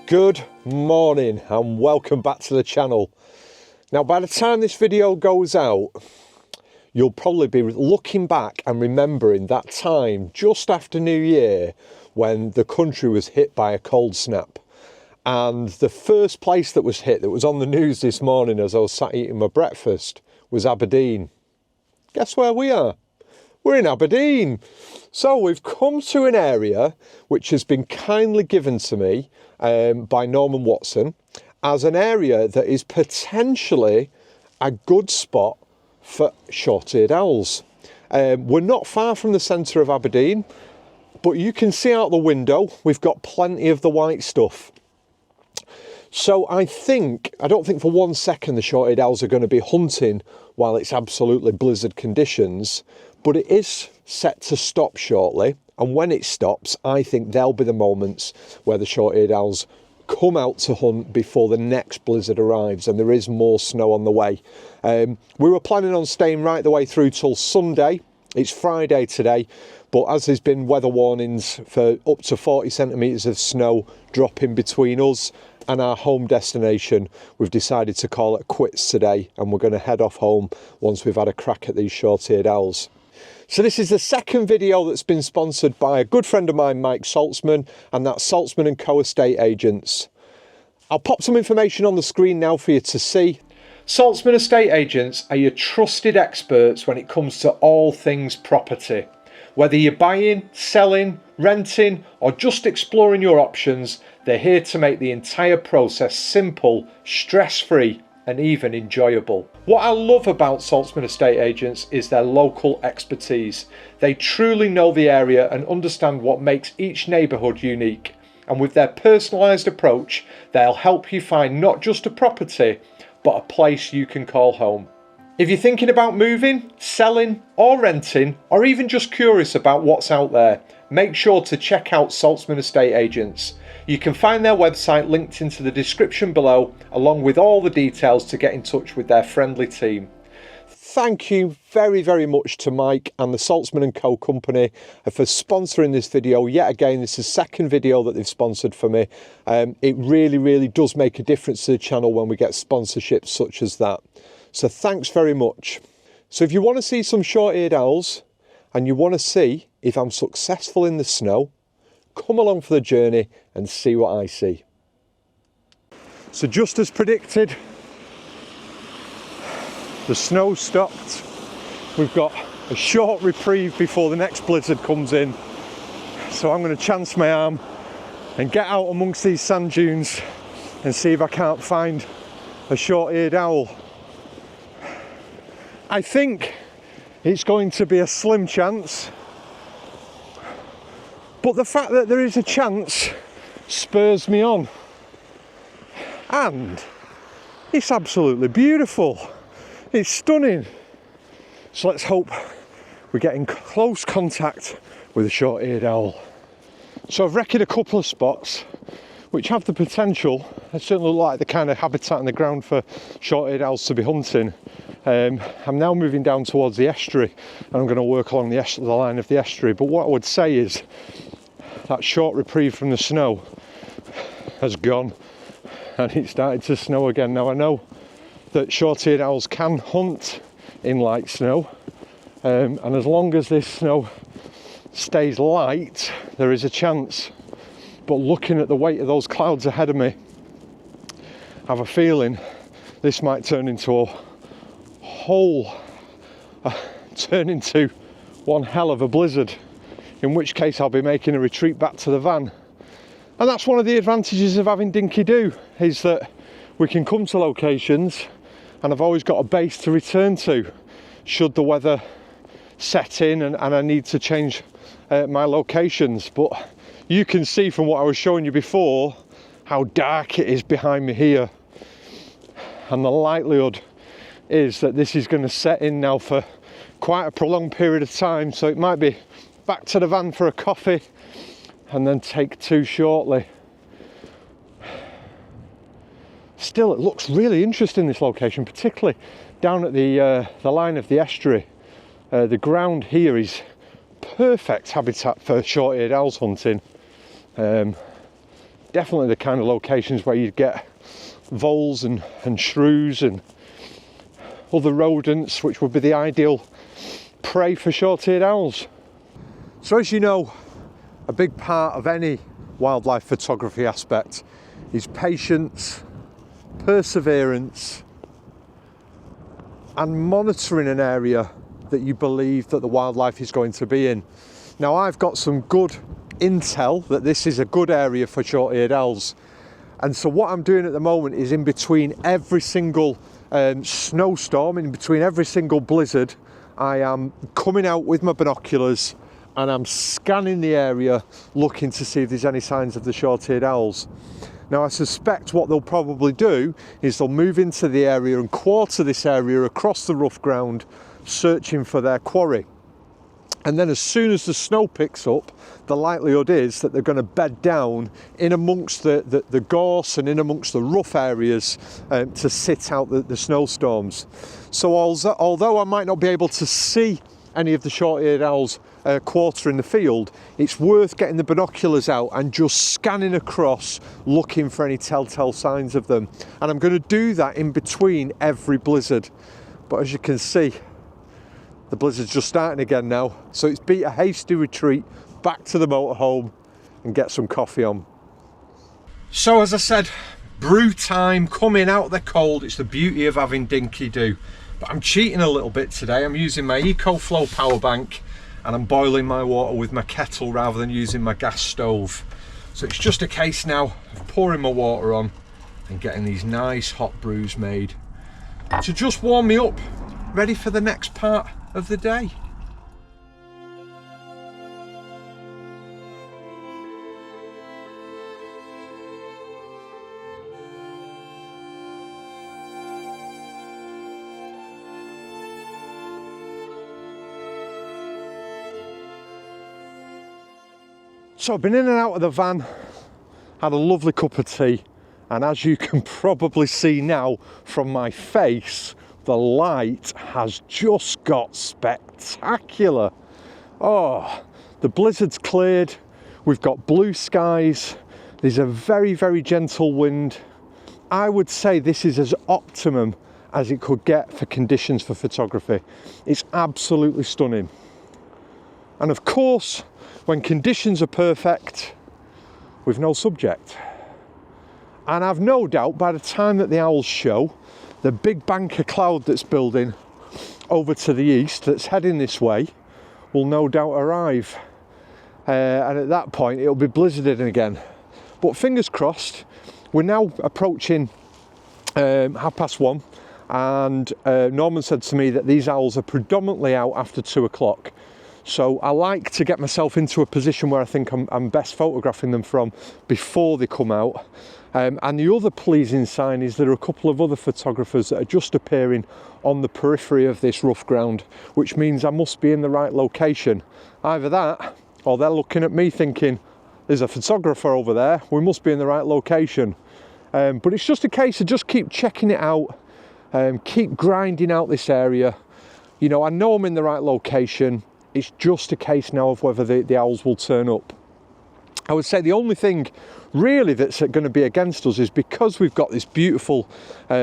Good morning and welcome back to the channel. Now, by the time this video goes out, you'll probably be looking back and remembering that time just after New Year when the country was hit by a cold snap. And the first place that was hit, that was on the news this morning as I was sat eating my breakfast, was Aberdeen. Guess where we are? We're in Aberdeen. So we've come to an area which has been kindly given to me by Norman Watson as an area that is potentially a good spot for short-eared owls. We're not far from the centre of Aberdeen, but you can see out the window we've got plenty of the white stuff. So I don't think for 1 second the short-eared owls are going to be hunting while it's absolutely blizzard conditions, but it is set to stop shortly. And when it stops, I think there'll be the moments where the short-eared owls come out to hunt before the next blizzard arrives and there is more snow on the way. We were planning on staying right the way through till Sunday. It's Friday today, but as there's been weather warnings for up to 40 centimetres of snow dropping between us and our home destination, we've decided to call it quits today and we're going to head off home once we've had a crack at these short-eared owls. So this is the second video that's been sponsored by a good friend of mine, Mike Saltzman, and that's Saltzman & Co Estate Agents. I'll pop some information on the screen now for you to see. Saltzman Estate Agents are your trusted experts when it comes to all things property. Whether you're buying, selling, renting, or just exploring your options, they're here to make the entire process simple, stress-free, and even enjoyable. What I love about Saltzman Estate Agents is their local expertise. They truly know the area and understand what makes each neighbourhood unique. And with their personalised approach, they'll help you find not just a property, but a place you can call home. If you're thinking about moving, selling, or renting, or even just curious about what's out there, make sure to check out Saltzman Estate Agents. You can find their website linked into the description below, along with all the details to get in touch with their friendly team. Thank you very, very much to Mike and the Saltzman & Co company for sponsoring this video. Yet again, this is the second video that they've sponsored for me. It really, really does make a difference to the channel when we get sponsorships such as that. So thanks very much. So if you want to see some short-eared owls and you want to see if I'm successful in the snow, come along for the journey and see what I see. So just as predicted, the snow stopped. We've got a short reprieve before the next blizzard comes in. So I'm going to chance my arm and get out amongst these sand dunes and see if I can't find a short-eared owl. I think it's going to be a slim chance, but the fact that there is a chance spurs me on. And it's absolutely beautiful. It's stunning. So let's hope we get in close contact with a short-eared owl. So I've reckoned a couple of spots which have the potential. They certainly look like the kind of habitat in the ground for short-eared owls to be hunting. I'm now moving down towards the estuary and I'm going to work along the line of the estuary. But what I would say is that short reprieve from the snow has gone and it started to snow again. Now I know that short-eared owls can hunt in light snow, and as long as this snow stays light, there is a chance. But looking at the weight of those clouds ahead of me, I have a feeling this might turn into turn into one hell of a blizzard, in which case I'll be making a retreat back to the van. And that's one of the advantages of having Dinky Do, is that we can come to locations and I've always got a base to return to should the weather set in and I need to change my locations. But you can see from what I was showing you before how dark it is behind me here, and the likelihood is that this is going to set in now for quite a prolonged period of time. So it might be back to the van for a coffee and then take two shortly. Still, it looks really interesting, this location, particularly down at the line of the estuary. The ground here is perfect habitat for short-eared owls hunting. definitely the kind of locations where you'd get voles and shrews and other rodents, which would be the ideal prey for short-eared owls. So as you know, a big part of any wildlife photography aspect is patience, perseverance, and monitoring an area that you believe that the wildlife is going to be in. Now, I've got some good intel that this is a good area for short-eared owls, and so what I'm doing at the moment is, in between every single snowstorm, in between every single blizzard, I am coming out with my binoculars and I'm scanning the area, looking to see if there's any signs of the short-eared owls. Now, I suspect what they'll probably do is they'll move into the area and quarter this area across the rough ground, searching for their quarry. And then as soon as the snow picks up, the likelihood is that they're going to bed down in amongst the gorse and in amongst the rough areas to sit out the snowstorms. So although I might not be able to see any of the short-eared owls quarter in the field, it's worth getting the binoculars out and just scanning across, looking for any telltale signs of them. And I'm going to do that in between every blizzard. But as you can see, the blizzard's just starting again now, so it's beat a hasty retreat back to the motorhome and get some coffee on. So as I said, brew time, coming out the cold. It's the beauty of having Dinky Do. But I'm cheating a little bit today. I'm using my EcoFlow power bank and I'm boiling my water with my kettle rather than using my gas stove. So it's just a case now of pouring my water on and getting these nice hot brews made to just warm me up, ready for the next part of the day. So I've been in and out of the van, had a lovely cup of tea, and as you can probably see now from my face, the light has just got spectacular. Oh, the blizzard's cleared, we've got blue skies, there's a very, very gentle wind. I would say this is as optimum as it could get for conditions for photography. It's absolutely stunning. And of course, when conditions are perfect, we've no subject. And I've no doubt by the time that the owls show, the big bank of cloud that's building over to the east, that's heading this way, will no doubt arrive. And at that point, it'll be blizzarding again. But fingers crossed, we're now approaching 1:30, and Norman said to me that these owls are predominantly out after 2 o'clock. So I like to get myself into a position where I think I'm best photographing them from before they come out. And the other pleasing sign is there are a couple of other photographers that are just appearing on the periphery of this rough ground, which means I must be in the right location. Either that, or they're looking at me thinking, there's a photographer over there, we must be in the right location. But it's just a case of just keep checking it out, keep grinding out this area. You know, I know I'm in the right location. It's just a case now of whether the owls will turn up. I would say the only thing really that's going to be against us is because we've got this beautiful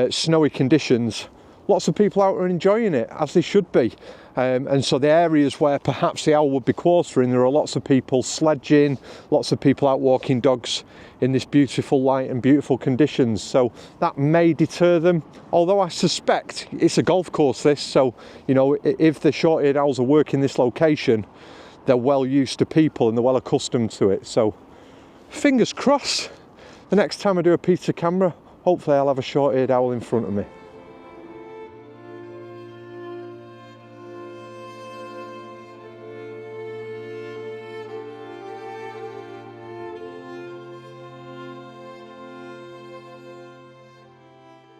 snowy conditions, lots of people out are enjoying it, as they should be. And so the areas where perhaps the owl would be quartering, there are lots of people sledging, lots of people out walking dogs in this beautiful light and beautiful conditions. So that may deter them, although I suspect it's a golf course this, so you know, if the short-eared owls are working this location, they're well used to people and they're well accustomed to it. So fingers crossed, the next time I do a piece of camera, hopefully I'll have a short-eared owl in front of me.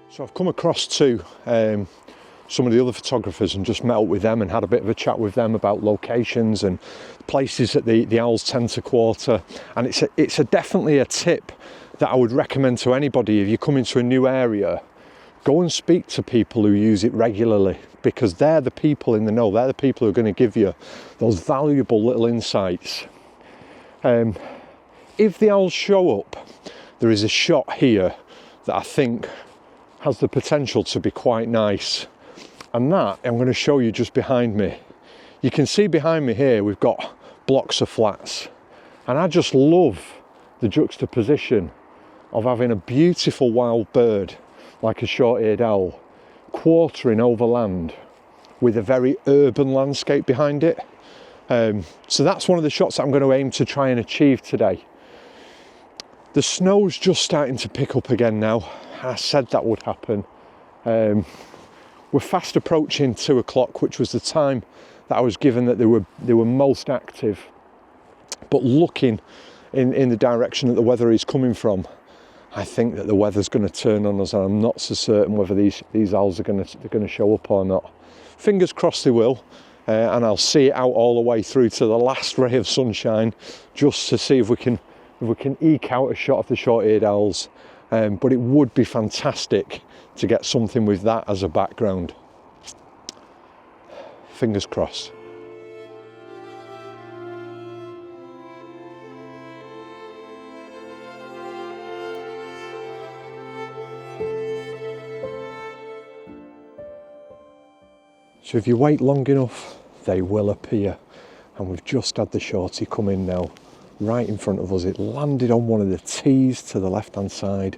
So I've come across to some of the other photographers and just met up with them and had a bit of a chat with them about locations and places that the owls tend to quarter. And it's definitely a tip that I would recommend to anybody. If you come into a new area, go and speak to people who use it regularly, because they're the people in the know. They're the people who are going to give you those valuable little insights. If the owls show up, there is a shot here that I think has the potential to be quite nice. And that I'm going to show you just behind me. You can see behind me here we've got blocks of flats. And I just love the juxtaposition of having a beautiful wild bird like a short-eared owl quartering over land with a very urban landscape behind it. So that's one of the shots that I'm going to aim to try and achieve today. The snow's just starting to pick up again now. I said that would happen. We're fast approaching 2 o'clock, which was the time that I was given that they were most active. But looking in the direction that the weather is coming from, I think that the weather's going to turn on us, and I'm not so certain whether these owls are going to show up or not. Fingers crossed they will, and I'll see it out all the way through to the last ray of sunshine, just to see if we can eke out a shot of the short-eared owls. But it would be fantastic to get something with that as a background. Fingers crossed. So if you wait long enough, they will appear. And we've just had the shorty come in now, right in front of us. It landed on one of the tees to the left-hand side,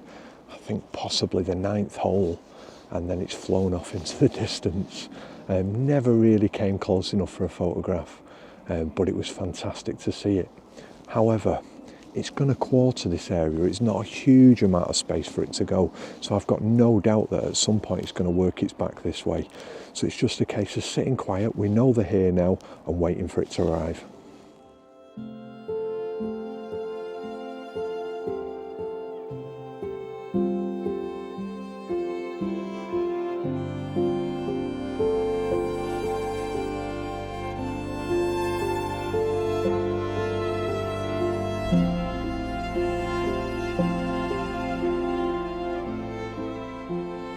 I think possibly the 9th hole, and then it's flown off into the distance. Never really came close enough for a photograph, but it was fantastic to see it. However, it's going to quarter this area. It's not a huge amount of space for it to go, so I've got no doubt that at some point it's going to work its back this way. So it's just a case of sitting quiet. We know they're here now and waiting for it to arrive.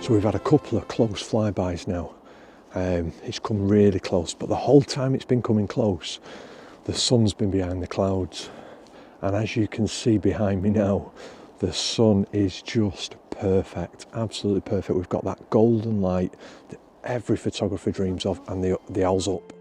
So we've had a couple of close flybys now. It's come really close, but the whole time it's been coming close, the sun's been behind the clouds. And as you can see behind me now, the sun is just perfect, absolutely perfect. We've got that golden light that every photographer dreams of, and the owl's up.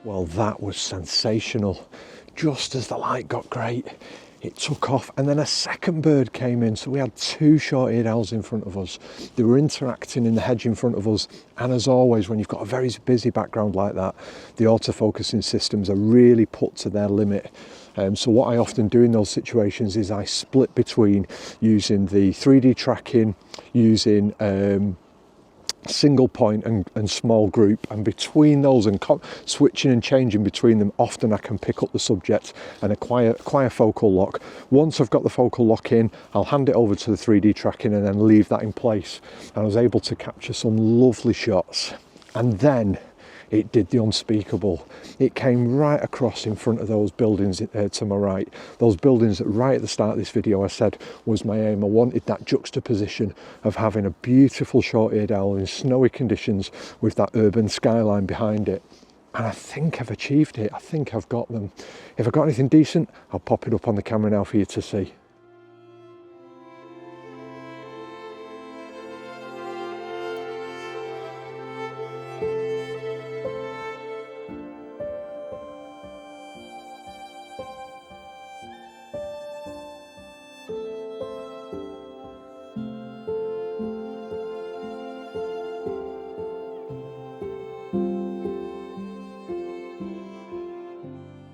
Well, that was sensational. Just as the light got great, it took off, and then a second bird came in. So we had 2 short-eared owls in front of us. They were interacting in the hedge in front of us, and as always, when you've got a very busy background like that, the autofocusing systems are really put to their limit. So what I often do in those situations is I split between using the 3D tracking, using single point and small group, and between those and switching and changing between them, often I can pick up the subject and acquire focal lock. Once I've got the focal lock in, I'll hand it over to the 3D tracking and then leave that in place. And I was able to capture some lovely shots, and then it did the unspeakable. It came right across in front of those buildings to my right. Those buildings that right at the start of this video I said was my aim. I wanted that juxtaposition of having a beautiful short-eared owl in snowy conditions with that urban skyline behind it. And I think I've achieved it. I think I've got them. If I've got anything decent, I'll pop it up on the camera now for you to see.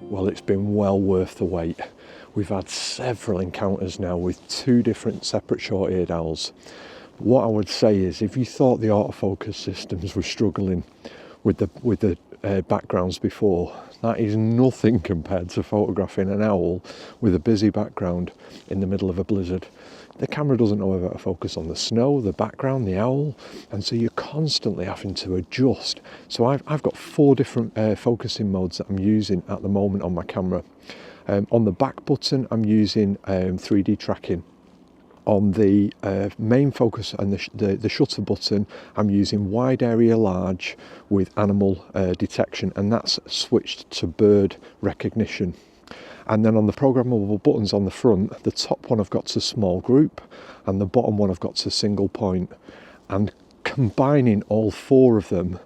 Well, it's been well worth the wait. We've had several encounters now with 2 different separate short-eared owls. What I would say is, if you thought the autofocus systems were struggling with the backgrounds before. That is nothing compared to photographing an owl with a busy background in the middle of a blizzard. The camera doesn't know whether to focus on the snow, the background, the owl, and so you're constantly having to adjust. So I've got 4 different focusing modes that I'm using at the moment on my camera. On the back button, I'm using 3D tracking. On the main focus and the shutter button, I'm using wide area large with animal detection, and that's switched to bird recognition. And then on the programmable buttons on the front, the top one I've got to small group and the bottom one I've got to single point. And combining all 4 of them,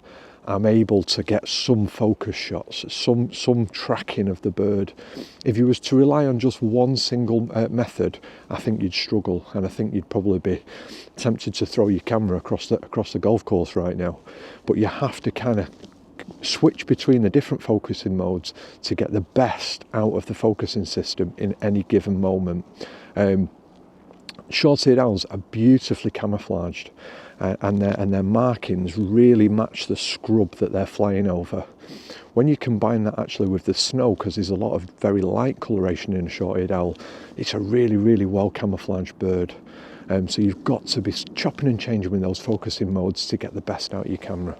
I'm able to get some focus shots, some tracking of the bird. If you was to rely on just one single method, I think you'd struggle, and I think you'd probably be tempted to throw your camera across the golf course right now. But you have to kind of switch between the different focusing modes to get the best out of the focusing system in any given moment. Short-eared owls are beautifully camouflaged, and their markings really match the scrub that they're flying over. When you combine that actually with the snow, because there's a lot of very light coloration in a short-eared owl, it's a really, really well camouflaged bird. So you've got to be chopping and changing with those focusing modes to get the best out of your camera.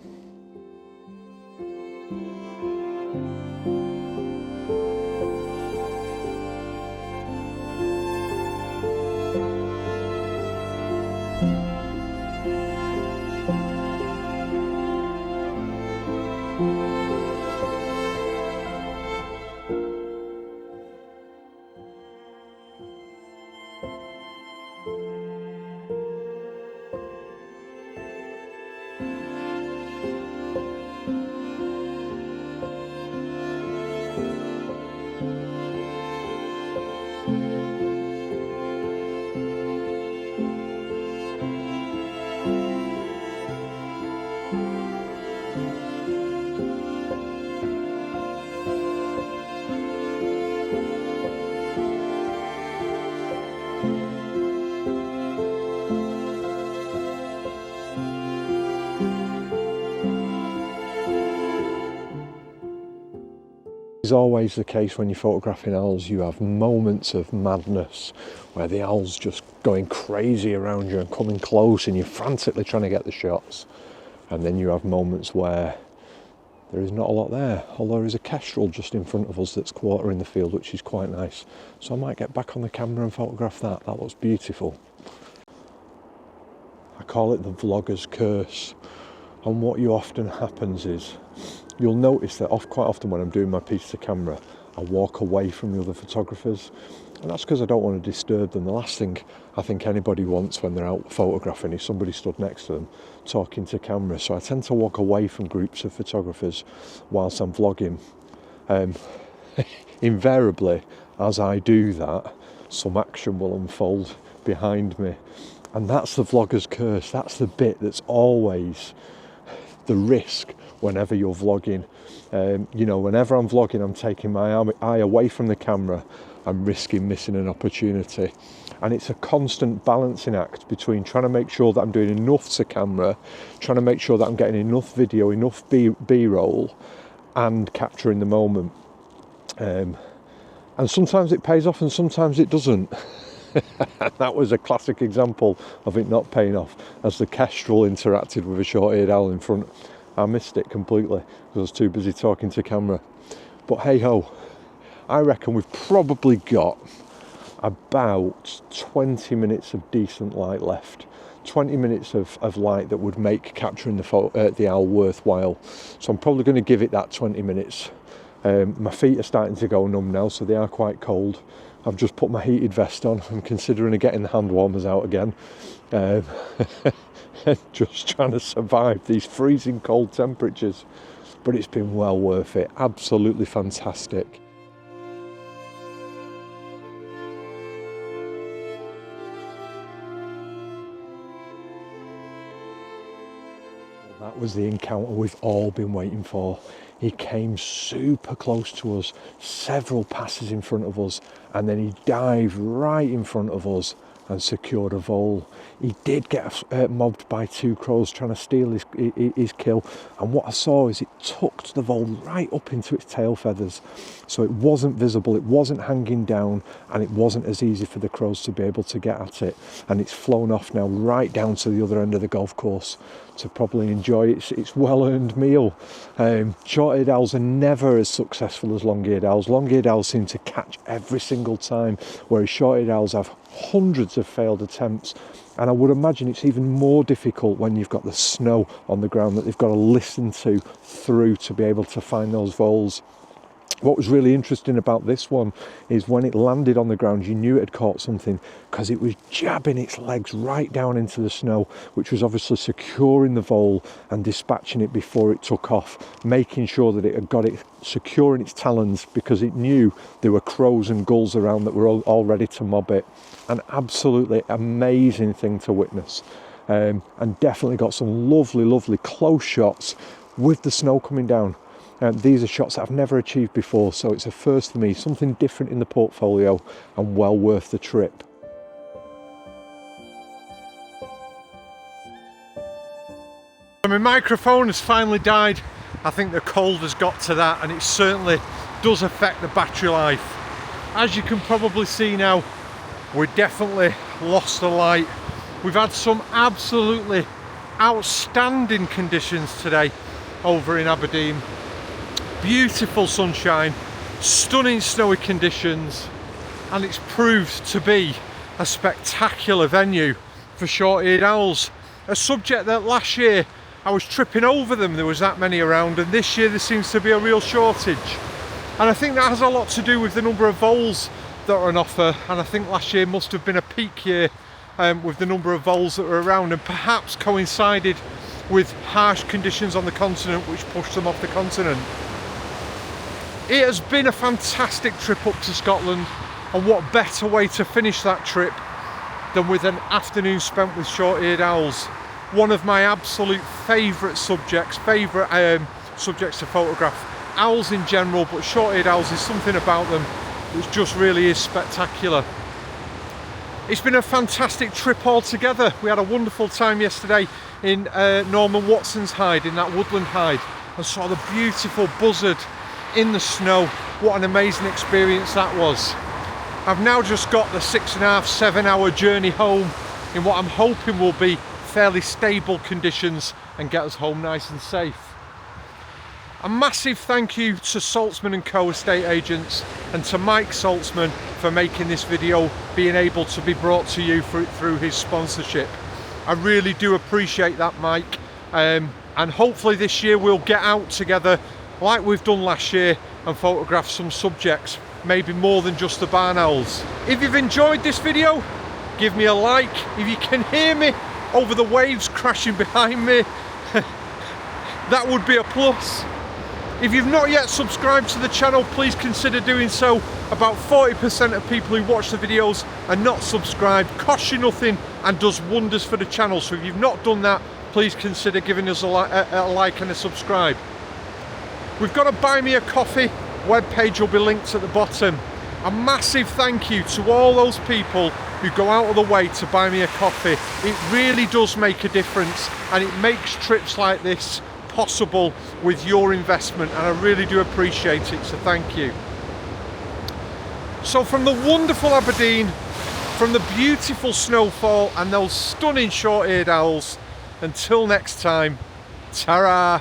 Is always the case when you're photographing owls. You have moments of madness where the owl's just going crazy around you and coming close and you're frantically trying to get the shots, and then you have moments where there is not a lot there, although there is a kestrel just in front of us that's quartering the field, which is quite nice. So I might get back on the camera and photograph that. That looks beautiful. I call it the vlogger's curse, and what often happens is you'll notice that quite often when I'm doing my piece to camera, I walk away from the other photographers, and that's because I don't want to disturb them. The last thing I think anybody wants when they're out photographing is somebody stood next to them talking to camera. So I tend to walk away from groups of photographers whilst I'm vlogging. Invariably, as I do that, some action will unfold behind me, and that's the vlogger's curse. That's the bit that's always the risk whenever you're vlogging. Whenever I'm vlogging, I'm taking my eye away from the camera. I'm risking missing an opportunity, and it's a constant balancing act between trying to make sure that I'm doing enough to camera, trying to make sure that I'm getting enough video, enough B-roll, and capturing the moment. And sometimes it pays off and sometimes it doesn't. That was a classic example of it not paying off, as the kestrel interacted with a short-eared owl in front. I missed it completely because I was too busy talking to camera. But hey ho, I reckon we've probably got about 20 minutes of decent light left. 20 minutes of light that would make capturing the owl worthwhile. So I'm probably going to give it that 20 minutes. My feet are starting to go numb now, so they are quite cold. I've just put my heated vest on. I'm considering getting the hand warmers out again. Just trying to survive these freezing cold temperatures. But it's been well worth it. Absolutely fantastic. That was the encounter we've all been waiting for. He came super close to us, several passes in front of us, and then he dived right in front of us and secured a vole. He did get mobbed by 2 crows trying to steal his kill, and what I saw is it tucked the vole right up into its tail feathers, so it wasn't visible, it wasn't hanging down, and it wasn't as easy for the crows to be able to get at it. And it's flown off now right down to the other end of the golf course to probably enjoy its well-earned meal. Short-eared owls are never as successful as long-eared owls. Long-eared owls seem to catch every single time, whereas short-eared owls have hundreds of failed attempts. And I would imagine it's even more difficult when you've got the snow on the ground that they've got to listen to through to be able to find those voles. What was really interesting about this one is when it landed on the ground, you knew it had caught something because it was jabbing its legs right down into the snow, which was obviously securing the vole and dispatching it before it took off, making sure that it had got it secure in its talons because it knew there were crows and gulls around that were all ready to mob it. An absolutely amazing thing to witness, and definitely got some lovely close shots with the snow coming down. These are shots that I've never achieved before, so it's a first for me, something different in the portfolio and well worth the trip. My microphone has finally died. I think the cold has got to that, and it certainly does affect the battery life. As you can probably see now, we definitely lost the light. We've had some absolutely outstanding conditions today over in Aberdeen. Beautiful sunshine, stunning snowy conditions, and it's proved to be a spectacular venue for short-eared owls. A subject that last year I was tripping over them, there was that many around, and this year there seems to be a real shortage. And I think that has a lot to do with the number of voles that are on offer, and I think last year must have been a peak year with the number of voles that were around, and perhaps coincided with harsh conditions on the continent which pushed them off the continent. It has been a fantastic trip up to Scotland, and what better way to finish that trip than with an afternoon spent with short-eared owls. One of my absolute favourite subjects to photograph. Owls in general, but short-eared owls, is something about them which just really is spectacular. It's been a fantastic trip altogether. We had a wonderful time yesterday in Norman Watson's hide, in that woodland hide, and saw the beautiful buzzard in the snow. What an amazing experience that was. I've now just got the 6.5–7 hour journey home in what I'm hoping will be fairly stable conditions and get us home nice and safe. A massive thank you to Saltzman & Co estate agents and to Mike Saltzman for making this video being able to be brought to you through his sponsorship. I really do appreciate that, Mike, and hopefully this year we'll get out together like we've done last year and photograph some subjects, maybe more than just the barn owls. If you've enjoyed this video, give me a like. If you can hear me over the waves crashing behind me, that would be a plus. If you've not yet subscribed to the channel, please consider doing so. About 40% of people who watch the videos are not subscribed. Costs you nothing and does wonders for the channel, so if you've not done that, please consider giving us a like and a subscribe. We've got a Buy Me a Coffee webpage, will be linked at the bottom. A massive thank you to all those people who go out of the way to buy me a coffee. It really does make a difference, and it makes trips like this possible with your investment, and I really do appreciate it, so thank you. So from the wonderful Aberdeen, from the beautiful snowfall and those stunning short-eared owls, until next time, ta-ra!